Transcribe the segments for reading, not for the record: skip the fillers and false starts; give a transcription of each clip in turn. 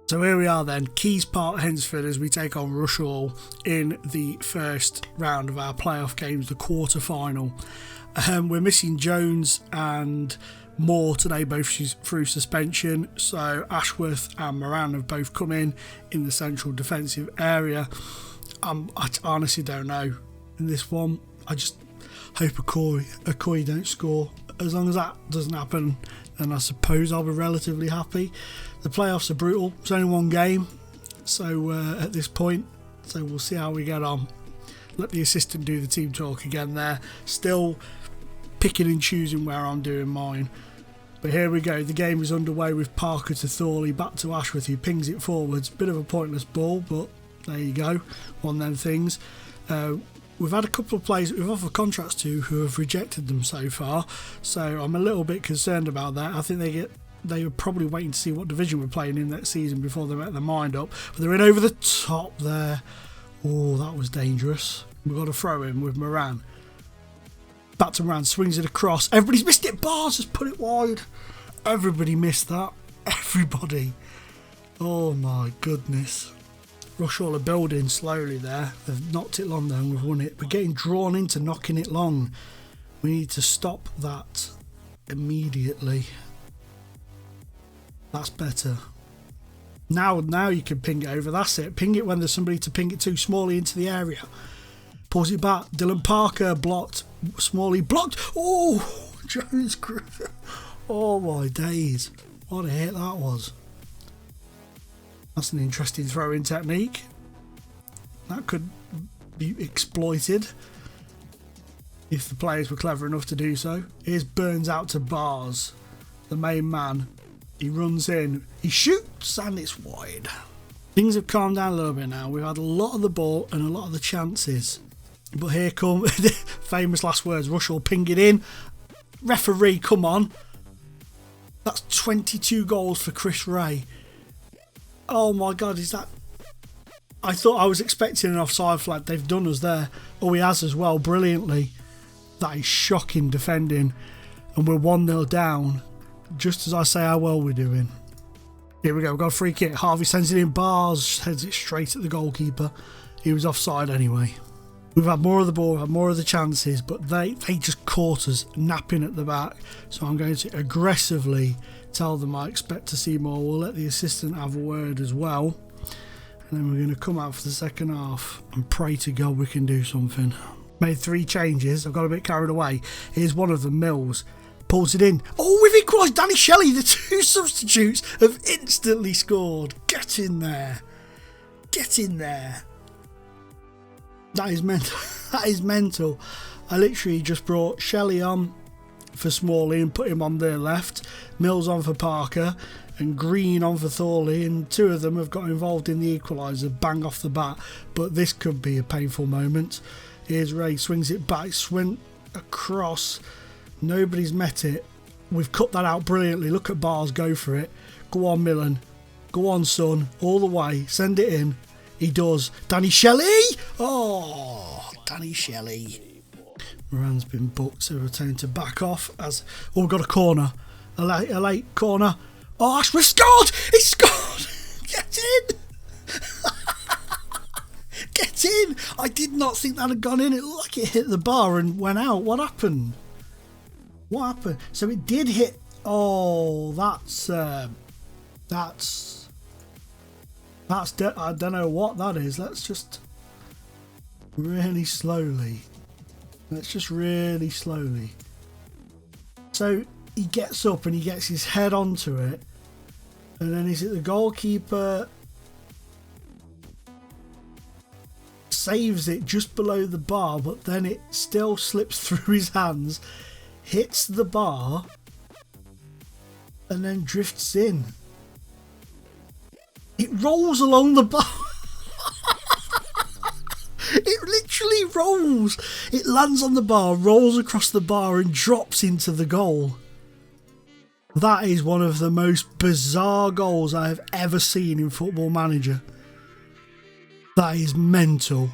So here we are then, Keys Park, Hensford, as we take on Rush Hall in the first round of our playoff games, the quarter-final. We're missing Jones and Moore today, both through suspension. So Ashworth and Moran have both come in the central defensive area. I honestly don't know in this one. I just hope Okoye don't score. As long as that doesn't happen, then I suppose I'll be relatively happy. The playoffs are brutal. It's only one game, so at this point, so we'll see how we get on. Let the assistant do the team talk again there. Still picking and choosing where I'm doing mine. But here we go. The game is underway with Parker to Thorley, back to Ashworth, who pings it forwards. Bit of a pointless ball, but there you go. One of them things. We've had a couple of players we've offered contracts to who have rejected them so far, so I'm a little bit concerned about that. I think they were probably waiting to see what division we're playing in next season before they make their mind up. But they're in over the top there. Oh, that was dangerous. We've got to throw in with Moran. Back to Moran, swings it across. Everybody's missed it. Bars has put it wide. Everybody missed that. Everybody. Oh my goodness. Rush Hall are building slowly there. They've knocked it long though and we've won it. We're getting drawn into knocking it long. We need to stop that immediately. That's better. Now you can ping it over. That's it. Ping it when there's somebody to ping it to. Smalley into the area. Pulls it back. Dylan Parker blocked. Smalley blocked. Oh, Jones. Oh my days. What a hit that was. That's an interesting throw-in technique. That could be exploited if the players were clever enough to do so. Here's Burns out to Bars, the main man. He runs in, he shoots, and it's wide. Things have calmed down a little bit now. We've had a lot of the ball and a lot of the chances. But here come the famous last words. Rush Hall ping it in. Referee, come on. That's 22 goals for Chris Ray. Oh my God, is that... I thought I was expecting an offside flag. They've done us there. Oh, he has as well, brilliantly. That is shocking defending. And we're 1-0 down, just as I say how well we're doing. Here we go, we've got a free kick. Harvey sends it in. Bars heads it straight at the goalkeeper. He was offside anyway. We've had more of the ball, we've had more of the chances, but they just caught us napping at the back. So I'm going to aggressively tell them I expect to see more. We'll let the assistant have a word as well. And then we're going to come out for the second half and pray to God we can do something. Made 3 changes. I've got a bit carried away. Here's one of them, Mills. Pulls it in. Oh, we've equalised. Danny Shelley, the 2 substitutes, have instantly scored. Get in there. Get in there. That is mental. That is mental. I literally just brought Shelley on for Smalley and put him on their left. Mills on for Parker and Green on for Thorley, and 2 of them have got involved in the equaliser bang off the bat. But this could be a painful moment. Here's Ray, swings it back, swing across. Nobody's met it. We've cut that out brilliantly. Look at Bars, go for it. Go on, Millen. Go on, son. All the way. Send it in. He does. Danny Shelley! Oh, Danny Shelley. Moran's been booked, so we're turning to back off as... Oh, we've got a corner. A late corner. Oh, Ashworth scored! He scored! Get in! Get in! I did not think that had gone in. It looked like it hit the bar and went out. What happened? What happened? So it did hit... Oh, that's... I don't know what that is. Let's just really slowly. Let's just really slowly. So he gets up and he gets his head onto it. And then is it the goalkeeper saves it just below the bar, but then it still slips through his hands, hits the bar, and then drifts in. It rolls along the bar. It literally rolls. It lands on the bar, rolls across the bar and drops into the goal. That is one of the most bizarre goals I have ever seen in Football Manager. That is mental.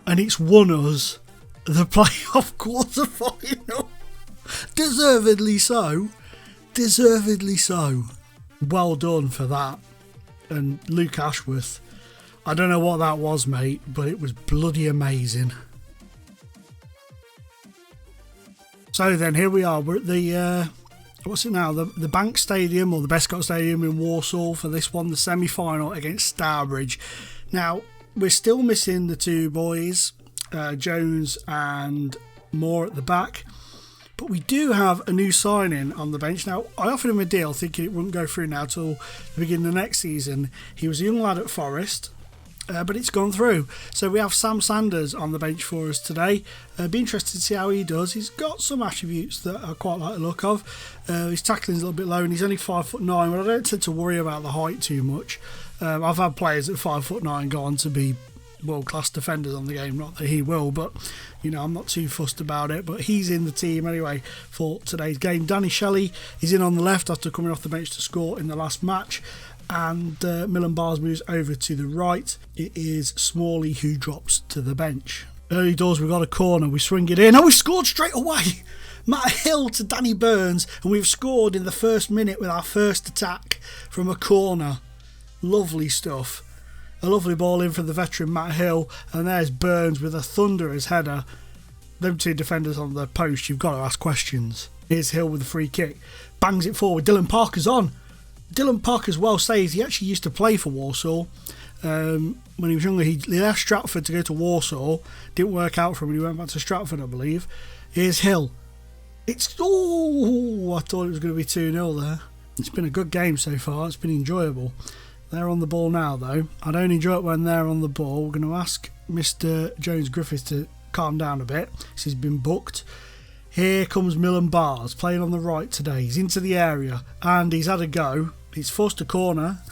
And it's won us the playoff quarter final. Deservedly so. Deservedly so. Well done for that. and Luke Ashworth. I don't know what that was, mate, but it was bloody amazing. So then, here we are. We're at the, what's it now? The Bank Stadium, or the Bescott Stadium in Walsall for this one, the semi-final against Starbridge. Now, we're still missing the two boys, Jones and Moore at the back. But we do have a new signing on the bench. Now, I offered him a deal thinking it wouldn't go through now till the beginning of next season. He was a young lad at Forest, but it's gone through. So we have Sam Sanders on the bench for us today. Be interested to see how he does. He's got some attributes that I quite like the look of. His tackling's a little bit low and he's only 5'9", but I don't tend to worry about the height too much. I've had players at 5'9" go on to be world-class defenders on the game, not that he will, but you know, I'm not too fussed about it. But he's in the team anyway for today's game. Danny Shelley is in on the left after coming off the bench to score in the last match, and Milan Bars moves over to the right. It is Smalley who drops to the bench. Early doors, we've got a corner, we swing it in, and we scored straight away. Matt Hill to Danny Burns, and we've scored in the first minute with our first attack from a corner. Lovely stuff. A lovely ball in from the veteran Matt Hill, and there's Burns with a thunderous header. Them two defenders on the post, you've got to ask questions. Here's Hill with a free kick. Bangs it forward. Dylan Parker's on. Dylan Parker's well saved. He actually used to play for Walsall. When he was younger, he left Stratford to go to Walsall. Didn't work out for him. He went back to Stratford, I believe. Here's Hill. I thought it was going to be 2-0 there. It's been a good game so far. It's been enjoyable. They're on the ball now, though. I don't enjoy it when they're on the ball. We're going to ask Mr. Jones Griffiths to calm down a bit. He's been booked. Here comes Milan Bars, playing on the right today. He's into the area, and he's had a go. He's forced a corner.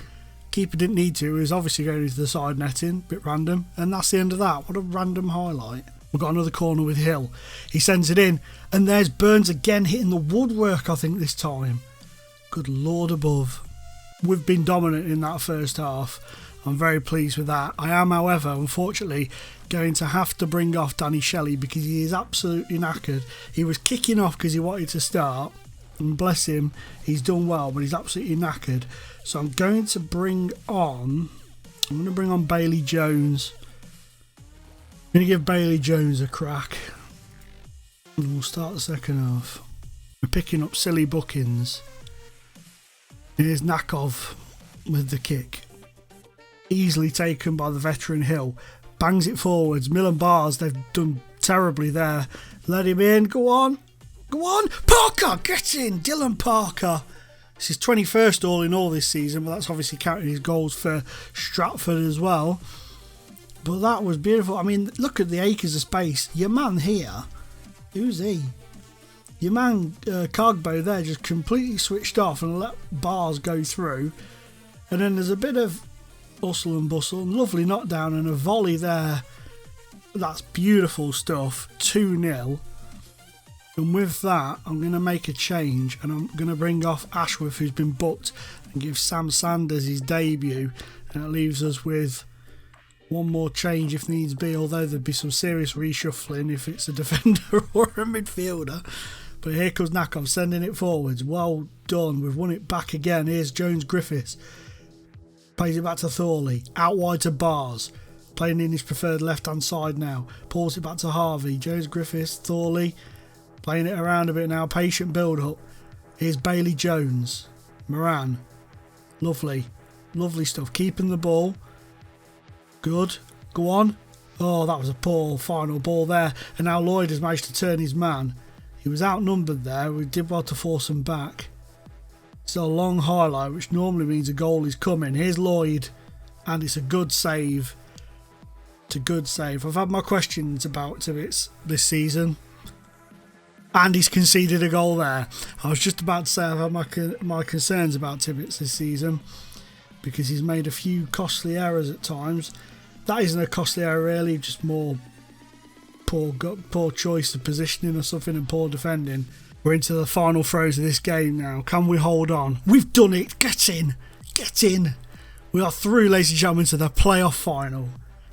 Keeper didn't need to. He was obviously going into the side netting. Bit random. And that's the end of that. What a random highlight. We've got another corner with Hill. He sends it in, and there's Burns again hitting the woodwork, I think, this time. Good Lord above. We've been dominant in that first half. I'm very pleased with that. I am, however, unfortunately, going to have to bring off Danny Shelley because he is absolutely knackered. He was kicking off because he wanted to start, and bless him, he's done well, but he's absolutely knackered. So I'm going to bring on Bailey Jones. I'm going to give Bailey Jones a crack, and we'll start the second half. We're picking up silly bookings. Here's Nakov with the kick. Easily taken by the veteran Hill. Bangs it forwards. Milan Bars, they've done terribly there. Let him in. Go on. Go on. Parker, get in. Dylan Parker. It's his 21st all in all this season, but that's obviously counting his goals for Stratford as well. But that was beautiful. I mean, look at the acres of space. Your man here, who's he? Your man Cargbo there just completely switched off and let Bars go through. And then there's a bit of hustle and bustle, and lovely knockdown and a volley there. That's beautiful stuff. 2-0. And with that, I'm going to make a change, and I'm going to bring off Ashworth, who's been booked, and give Sam Sanders his debut. And it leaves us with one more change if needs be, although there'd be some serious reshuffling if it's a defender or a midfielder. But here comes Nakov sending it forwards. Well done. We've won it back again. Here's Jones Griffiths. Plays it back to Thorley. Out wide to Bars. Playing in his preferred left-hand side now. Pulls it back to Harvey. Jones Griffiths. Thorley. Playing it around a bit now. Patient build-up. Here's Bailey Jones. Moran. Lovely. Lovely stuff. Keeping the ball. Good. Go on. Oh, that was a poor final ball there. And now Lloyd has managed to turn his man. He was outnumbered there. We did well to force him back. It's a long highlight, which normally means a goal is coming. Here's Lloyd, and it's a good save. It's a good save. I've had my questions about Tibbetts this season, and he's conceded a goal there. I was just about to say I've had my concerns about Tibbetts this season because he's made a few costly errors at times. That isn't a costly error really, just more poor choice of positioning or something and poor defending. We're into the final throes of this game now. Can we hold on? We've done it. Get in. Get in. We are through, ladies and gentlemen, to the playoff final.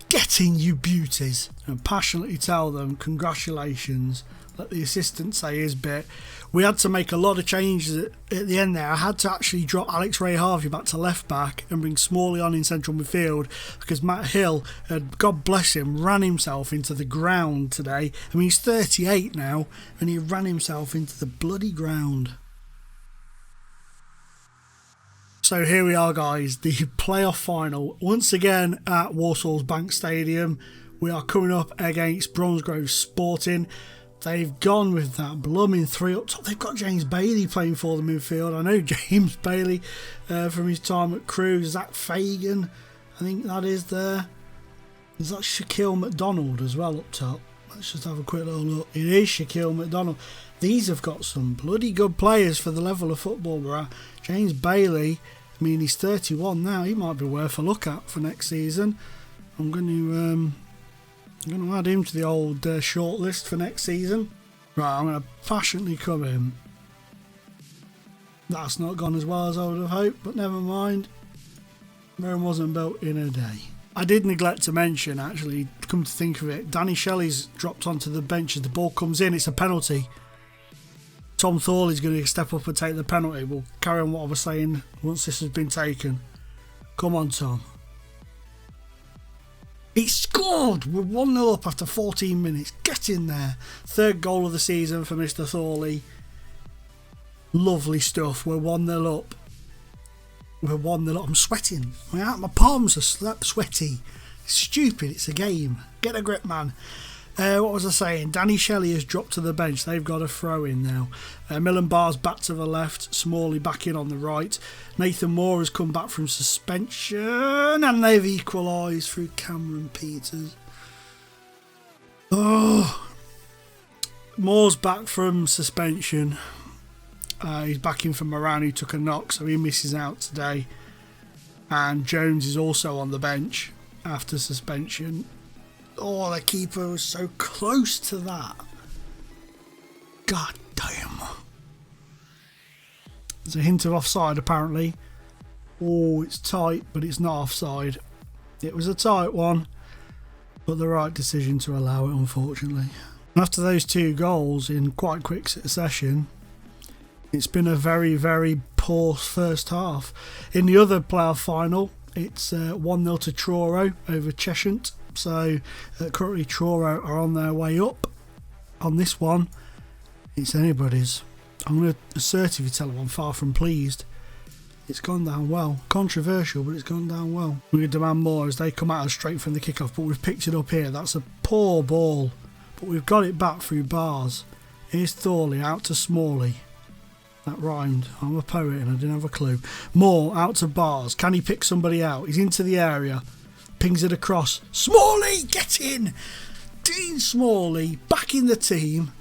Get in, you beauties. And passionately tell them congratulations. let the assistant say his bit. We had to make a lot of changes at the end there. I had to actually drop Alex Ray-Harvey back to left back and bring Smalley on in central midfield because Matt Hill had, God bless him, ran himself into the ground today. I mean, he's 38 now and he ran himself into the bloody ground. So here we are, guys, the playoff final. Once again at Warsaw's Bank Stadium. We are coming up against Bromsgrove Sporting. They've gone with that blooming 3 up top. They've got James Bailey playing for the midfield. I know James Bailey from his time at Crewe. Zach Fagan, I think that is there. Is that Shaquille McDonald as well up top? Let's just have a quick little look. It is Shaquille McDonald. These have got some bloody good players for the level of football we're at. James Bailey, I mean, he's 31 now. He might be worth a look at for next season. I'm going to add him to the old shortlist for next season. Right, I'm going to passionately come in. That's not gone as well as I would have hoped, but never mind. Rome wasn't built in a day. I did neglect to mention, actually, come to think of it, Danny Shelley's dropped onto the bench as the ball comes in. It's a penalty. Tom Thorley's going to step up and take the penalty. We'll carry on what I was saying once this has been taken. Come on, Tom. He scored! We're 1-0 up after 14 minutes. Get in there. Third goal of the season for Mr. Thorley. Lovely stuff. We're 1-0 up. We're 1-0 up. I'm sweating. My palms are sweaty. It's stupid. It's a game. Get a grip, man. What was I saying? Danny Shelley has dropped to the bench. They've got a throw in now. Millen Barr's back to the left. Smalley back in on the right. Nathan Moore has come back from suspension. And they've equalised through Cameron Peters. Oh. Moore's back from suspension. He's back in for Moran, who took a knock, so he misses out today. And Jones is also on the bench after suspension. Oh, the keeper was so close to that. God damn. There's a hint of offside, apparently. Oh, it's tight, but it's not offside. It was a tight one, but the right decision to allow it, unfortunately. And after those 2 goals in quite quick succession, it's been a very, very poor first half. In the other playoff final, it's 1-0 to Truro over Cheshire. So currently Truro are on their way up. On this one, it's anybody's. I'm going to assertively tell them I'm far from pleased. It's gone down well. Controversial, but it's gone down well. We're going to demand more as they come at us straight from the kickoff, but we've picked it up here. That's a poor ball, but we've got it back through bars. Here's Thorley out to Smalley. That rhymed. I'm a poet and I didn't have a clue. Moore out to Bars. Can he pick somebody out? He's into the area. Pings it across. Smalley, get in! Dean Smalley back in the team.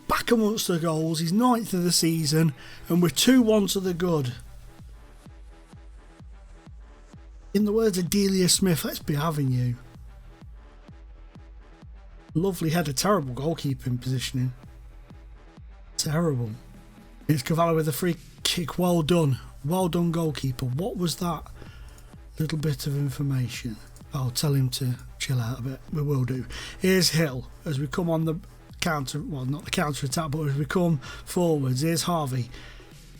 Back amongst the goals. He's 9th of the season. And we're 2-1 to the good. In the words of Delia Smith, let's be having you. Lovely header. Terrible goalkeeping positioning. Terrible. It's Cavallo with a free kick. Well done. Well done, goalkeeper. What was that little bit of information? I'll tell him to chill out a bit. We will do. Here's Hill as we come on the counter. Well, not the counter attack, but as we come forwards. Here's Harvey.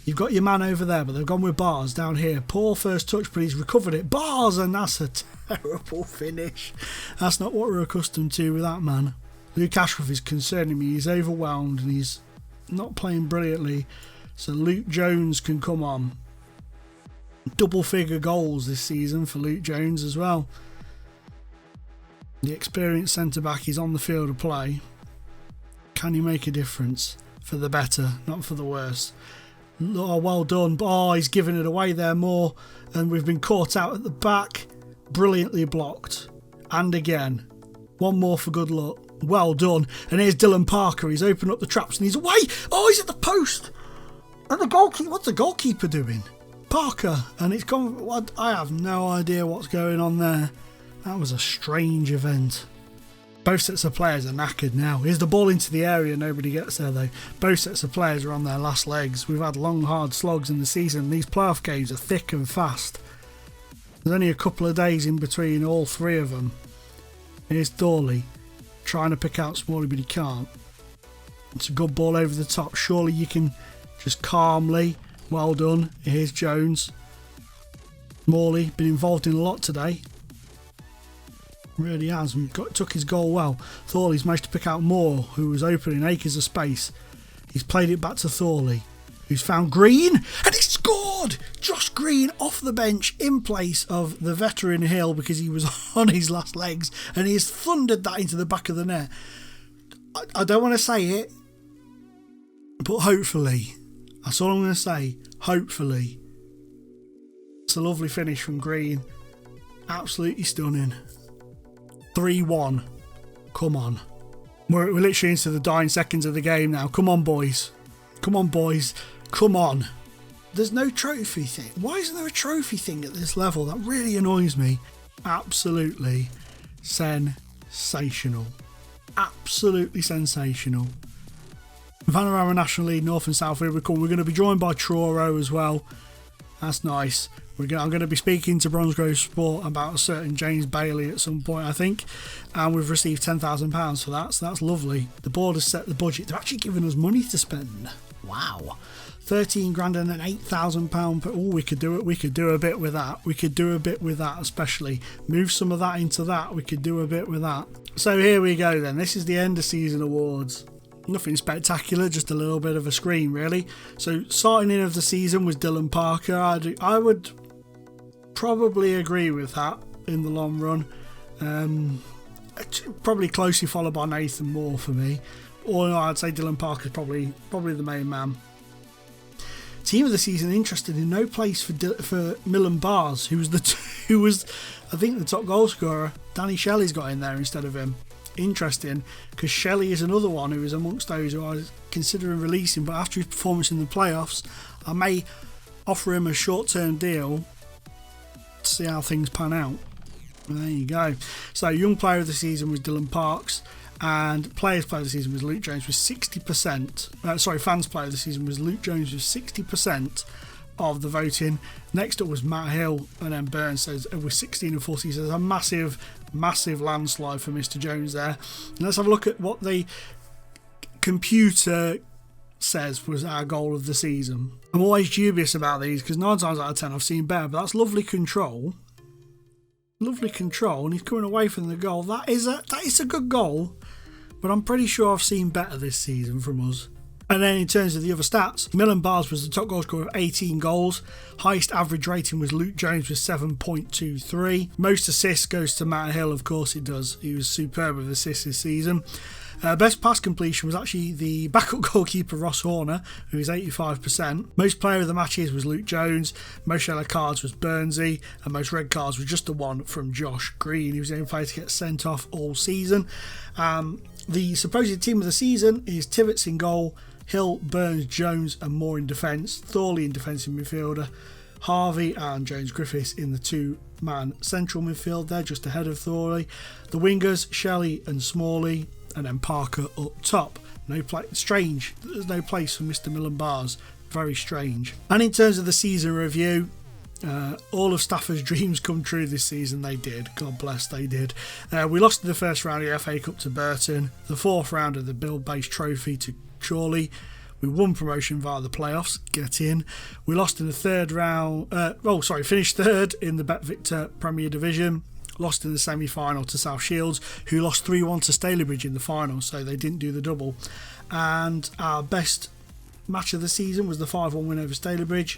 You've got your man over there, but they've gone with Bars down here. Poor first touch, but he's recovered it. Bars, and that's a terrible finish. That's not what we're accustomed to with that man. Luke Ashworth is concerning me. He's overwhelmed and he's not playing brilliantly. So Luke Jones can come on. Double figure goals this season for Luke Jones as well. The experienced centre-back is on the field of play. Can he make a difference? For the better, not for the worse. Oh, well done. Oh, he's given it away there more. And we've been caught out at the back. Brilliantly blocked. And again. One more for good luck. Well done. And here's Dylan Parker. He's opened up the traps and he's away. Oh, he's at the post. And the goalkeeper. What's the goalkeeper doing? Parker. And it's gone. I have no idea what's going on there. That was a strange event. Both sets of players are knackered now. Here's the ball into the area. Nobody gets there though. Both sets of players are on their last legs. We've had long, hard slogs in the season. These playoff games are thick and fast. There's only a couple of days in between all 3 of them. Here's Thorley trying to pick out Smalley, but he can't. It's a good ball over the top. Surely you can just calmly. Well done. Here's Jones. Morley, been involved in a lot today. Really has. And took his goal well. Thorley's managed to pick out Moore, who was open in acres of space. He's played it back to Thorley, who's found Green, and he scored! Josh Green off the bench in place of the veteran Hill because he was on his last legs, and he has thundered that into the back of the net. I don't want to say it, but hopefully, that's all I'm going to say, hopefully. It's a lovely finish from Green. Absolutely stunning. 3-1. Come on. We're literally into the dying seconds of the game now. Come on, boys. Come on, boys. Come on. There's no trophy thing. Why isn't there a trophy thing at this level? That really annoys me. Absolutely sensational. Absolutely sensational. Vanarama National League North and South here. We're going to be joined by Truro as well. That's nice. I'm going to be speaking to Bromsgrove Sport about a certain James Bailey at some point, I think. And we've received £10,000 for that, so that's lovely. The board has set the budget. They're actually giving us money to spend. Wow. 13 grand and an £8,000. Oh, we could do it. We could do a bit with that. We could do a bit with that, especially. Move some of that into that. We could do a bit with that. So here we go then. This is the end of season awards. Nothing spectacular, just a little bit of a scream, really. So starting in of the season was Dylan Parker. I would probably agree with that in the long run. Probably closely followed by Nathan Moore for me. All in all, I'd say Dylan Parker's probably the main man. Team of the season, interested in no place for Milan Bars, who was I think the top goal scorer. Danny Shelley's got in there instead of him. Interesting, because Shelley is another one who is amongst those who I was considering releasing, but after his performance in the playoffs, I may offer him a short-term deal to see how things pan out. There you go. So young player of the season was Dylan Parks, and players player of the season was Luke Jones with 60%. Fans player of the season was Luke Jones with 60% of the voting. Next up was Matt Hill, and then Burns says with 16 and 40. So there's a massive landslide for Mr. Jones there. And let's have a look at what the computer says was our goal of the season. I'm always dubious about these because 9 times out of 10 I've seen better, but that's lovely control, and he's coming away from the goal. That is a good goal, but I'm pretty sure I've seen better this season from us. And then in terms of the other stats, Milan Bars was the top goal scorer with 18 goals. Highest average rating was Luke Jones with 7.23. Most assists goes to Matt Hill, of course it does. He was superb with assists this season. Best pass completion was actually the backup goalkeeper Ross Horner, who is 85%. Most player of the matches was Luke Jones. Most yellow cards was Burnsy, and most red cards was just the one from Josh Green. He was the only player to get sent off all season. The supposed team of the season is Tivets in goal, Hill, Burns, Jones and Moore in defence, Thorley in defensive midfielder, Harvey and James Griffiths in the two-man central midfield. They're just ahead of Thorley. The wingers, Shelley and Smalley, and then Parker up top. Strange, there's no place for Mr. Milan Bars. Very strange. And in terms of the season review, all of Stafford's dreams come true this season. They did. God bless, they did. We lost in the first round of the FA Cup to Burton, the fourth round of the Bill-based trophy to Chorley. We won promotion via the playoffs, get in. We lost in the third round, finished third in the Bet Victor Premier Division. Lost in the semi-final to South Shields, who lost 3-1 to Stalybridge in the final, so they didn't do the double. And our best match of the season was the 5-1 win over Stalybridge,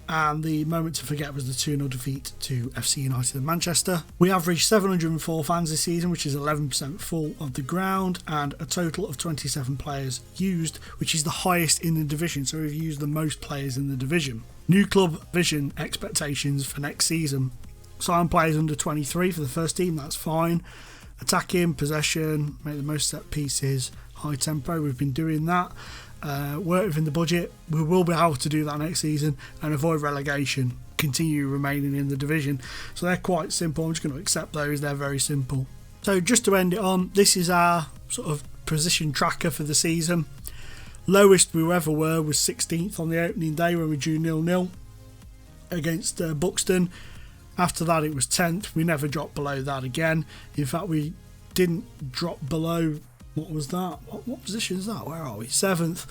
and the moment to forget was the 2-0 defeat to FC United of Manchester. We averaged 704 fans this season, which is 11% full of the ground, and a total of 27 players used, which is the highest in the division, so we've used the most players in the division. New club vision expectations for next season. Sign players under 23 for the first team, that's fine. Attacking, possession, make the most set pieces, high tempo, we've been doing that. Work within the budget, we will be able to do that next season, and avoid relegation, continue remaining in the division. So they're quite simple, I'm just going to accept those, they're very simple. So just to end it on, this is our sort of position tracker for the season. Lowest we ever were was 16th on the opening day when we drew 0-0 against Buxton. After that it was 10th, we never dropped below that again. In fact, we didn't drop below What was that? What position is that? Where are we? 7th.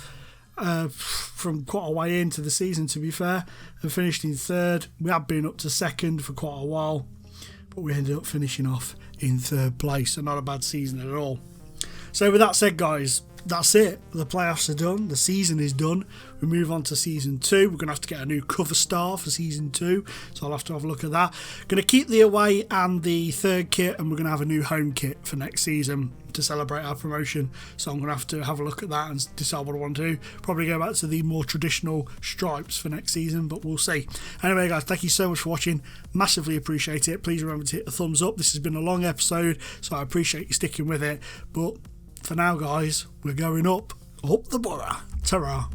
From quite a way into the season, to be fair, and finished in 3rd. We had been up to 2nd for quite a while, but we ended up finishing off in 3rd place, so not a bad season at all. So with that said, guys, that's it. The playoffs are done. The season is done. We move on to season 2. We're going to have to get a new cover star for season 2, so I'll have to have a look at that. Going to keep the away and the 3rd kit, and we're going to have a new home kit for next season to celebrate our promotion. So I'm going to have a look at that and decide what I want to do. Probably go back to the more traditional stripes for next season, but we'll see. Anyway, guys, thank you so much for watching. Massively appreciate it. Please remember to hit the thumbs up. This has been a long episode, so I appreciate you sticking with it. But for now, guys, we're going up the borough. Ta-ra.